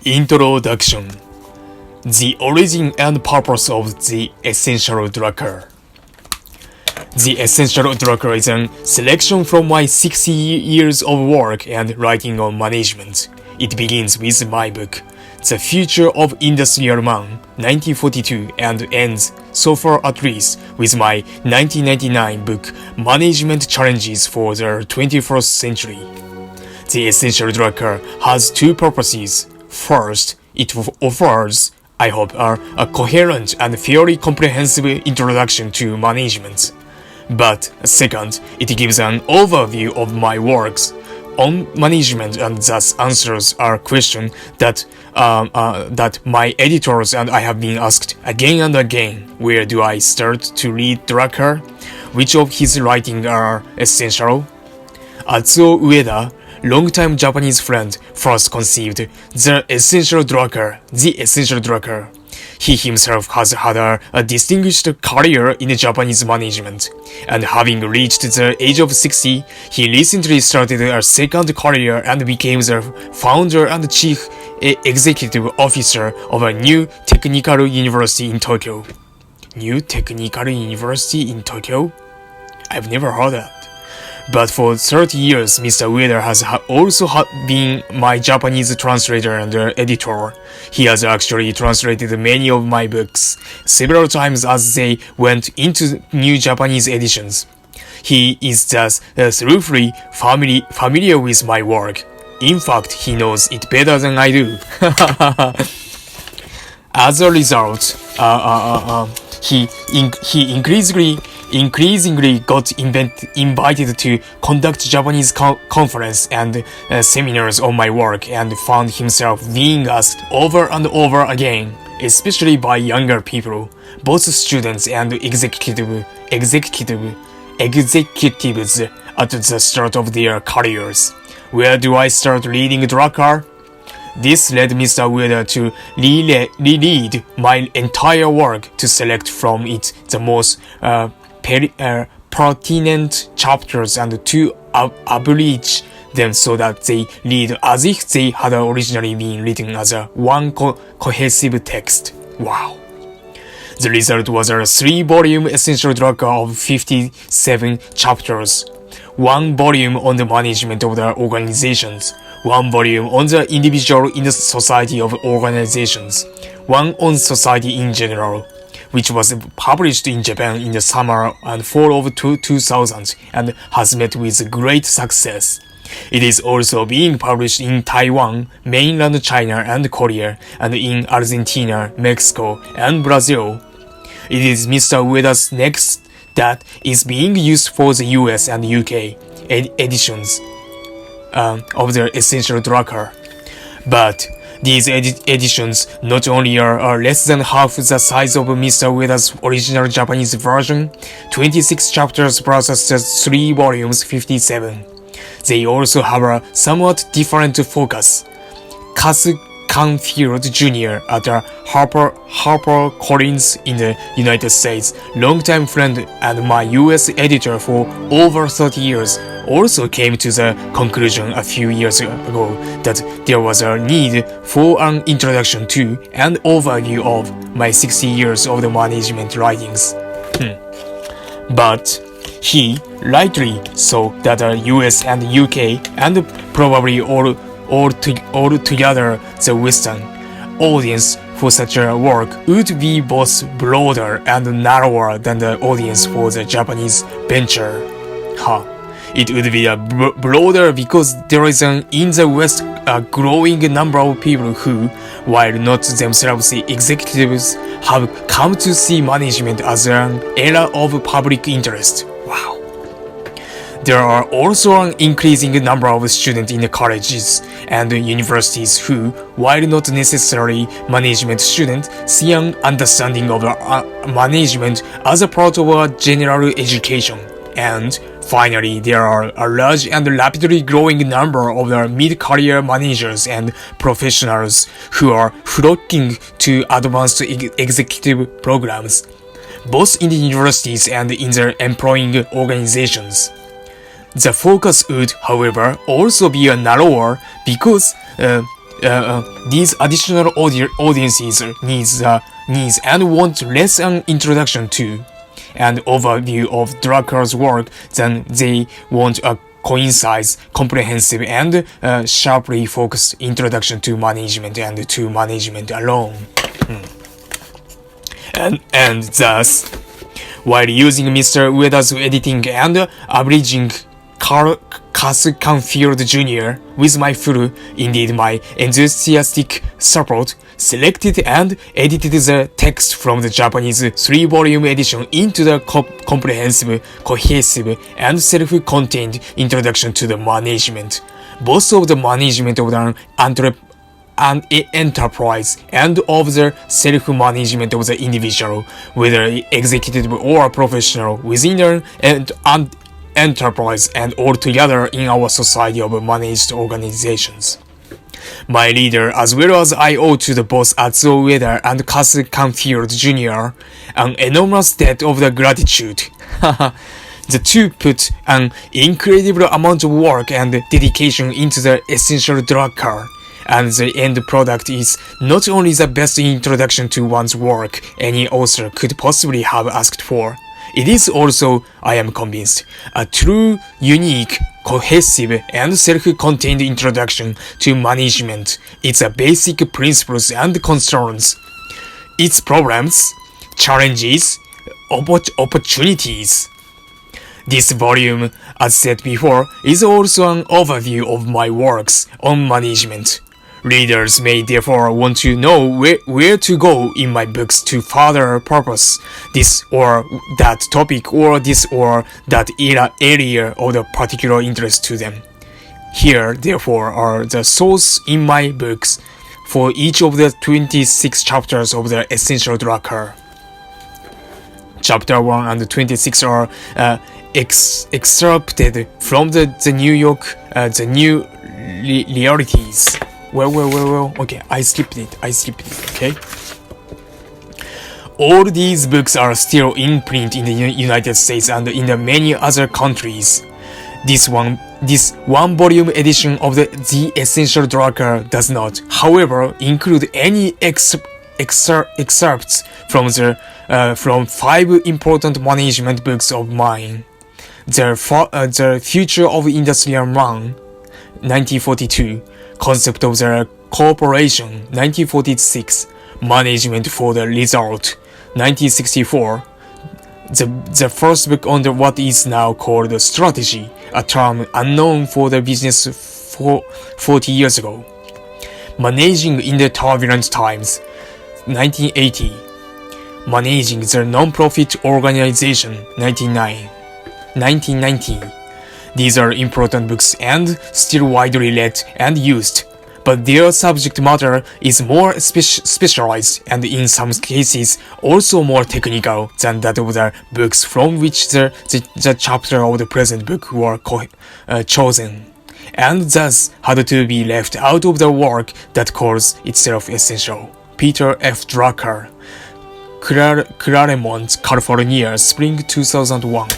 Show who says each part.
Speaker 1: Introduction. The origin and purpose of the Essential Drucker. The Essential Drucker is a selection from my 60 years of work and writing on management. It begins with my book, The Future of Industrial Man, 1942, and ends, so far at least, with my 1999 book, Management Challenges for the 21st Century. The Essential Drucker has two purposes. First, it offers, I hope, a coherent and fairly comprehensive introduction to management. But second, it gives an overview of my works on management and thus answers a question that my editors and I have been asked again and again. Where do I start to read Drucker? Which of his writings are essential? Atsuo Ueda, longtime Japanese friend, first conceived the Essential Drucker. He himself has had a distinguished career in Japanese management, and having reached the age of 60, he recently started a second career and became the founder and chief executive officer of a new technical university in Tokyo. New technical university in Tokyo? I've never heard that. But for 30 years, Mr. Ueda has also been my Japanese translator and editor. He has actually translated many of my books, several times as they went into new Japanese editions. He is thus thoroughly familiar with my work. In fact, he knows it better than I do. As a result, he increasingly got invited to conduct Japanese conference and seminars on my work, and found himself being asked over and over again, especially by younger people, both students and executives at the start of their careers. Where do I start reading Drucker? This led Mr. Ueda to reread my entire work to select from it the most pertinent chapters and to abridge them so that they read as if they had originally been written as one cohesive text. Wow. The result was a 3-volume Essential Drucker of 57 chapters. 1 volume on the management of the organizations, 1 volume on the individual in the society of organizations, 1 on society in general, which was published in Japan in the summer and fall of 2000 and has met with great success. It is also being published in Taiwan, mainland China and Korea, and in Argentina, Mexico, and Brazil. It is Mr. Ueda's next that is being used for the US and UK editions of the Essential Drucker. But these editions not only are less than half the size of Mr. Ueda's original Japanese version, 26 chapters versus the 3 volumes 57. They also have a somewhat different focus. Kazu Canfield Jr. at Harper Collins in the United States, longtime friend and my US editor for over 30 years, also came to the conclusion a few years ago that there was a need for an introduction to and overview of my 60 years of the management writings. But he rightly saw that the US and UK and probably altogether the Western audience for such a work would be both broader and narrower than the audience for the Japanese venture. It would be broader because there is in the West a growing number of people who, while not themselves executives, have come to see management as an area of public interest. Wow. There are also an increasing number of students in the colleges and universities who, while not necessarily management students, see an understanding of management as a part of a general education. And finally, there are a large and rapidly growing number of mid-career managers and professionals who are flocking to advanced executive programs, both in the universities and in their employing organizations. The focus would, however, also be narrower because these additional audiences needs and want less an introduction to and overview of Drucker's work than they want a concise, comprehensive, and sharply focused introduction to management and to management alone. And thus, while using Mr. Ueda's editing and abridging Cass Canfield Jr. with my full, indeed my enthusiastic support, selected and edited the text from the Japanese 3-volume edition into the comprehensive, cohesive, and self-contained introduction to the management, both of the management of an enterprise and of the self-management of the individual, whether executive or professional, within an enterprise and altogether in our society of managed organizations. My reader, as well as I, owe to the both Atsuo Ueda and Cass Canfield Jr. an enormous debt of the gratitude. The two put an incredible amount of work and dedication into the essential Drucker, and the end product is not only the best introduction to one's work any author could possibly have asked for, it is also, I am convinced, a true, unique, cohesive, and self-contained introduction to management, its basic principles and concerns, its problems, challenges, opportunities. This volume, as said before, is also an overview of my works on management. Readers may therefore want to know where to go in my books to further purpose this or that topic or this or that area of the particular interest to them. Here, therefore, are the sources in my books for each of the 26 chapters of the Essential Drucker. Chapter 1 and 26 are excerpted from the New York, the New Realities. Well, okay, I skipped it, okay? All these books are still in print in the United States and in the many other countries. This one-volume edition of the Essential Drucker does not, however, include any excerpts from 5 important management books of mine. The Future of Industrial Man, 1942. Concept of the Corporation, 1946, Management for the Result, 1964, the first book on what is now called strategy, a term unknown for the business 40 years ago, Managing in the Turbulent Times, 1980, Managing the Non-Profit Organization, 1990. These are important books and still widely read and used, but their subject matter is more specialized and in some cases also more technical than that of the books from which the chapter of the present book were chosen, and thus had to be left out of the work that calls itself essential. Peter F. Drucker, Claremont, California, Spring 2001.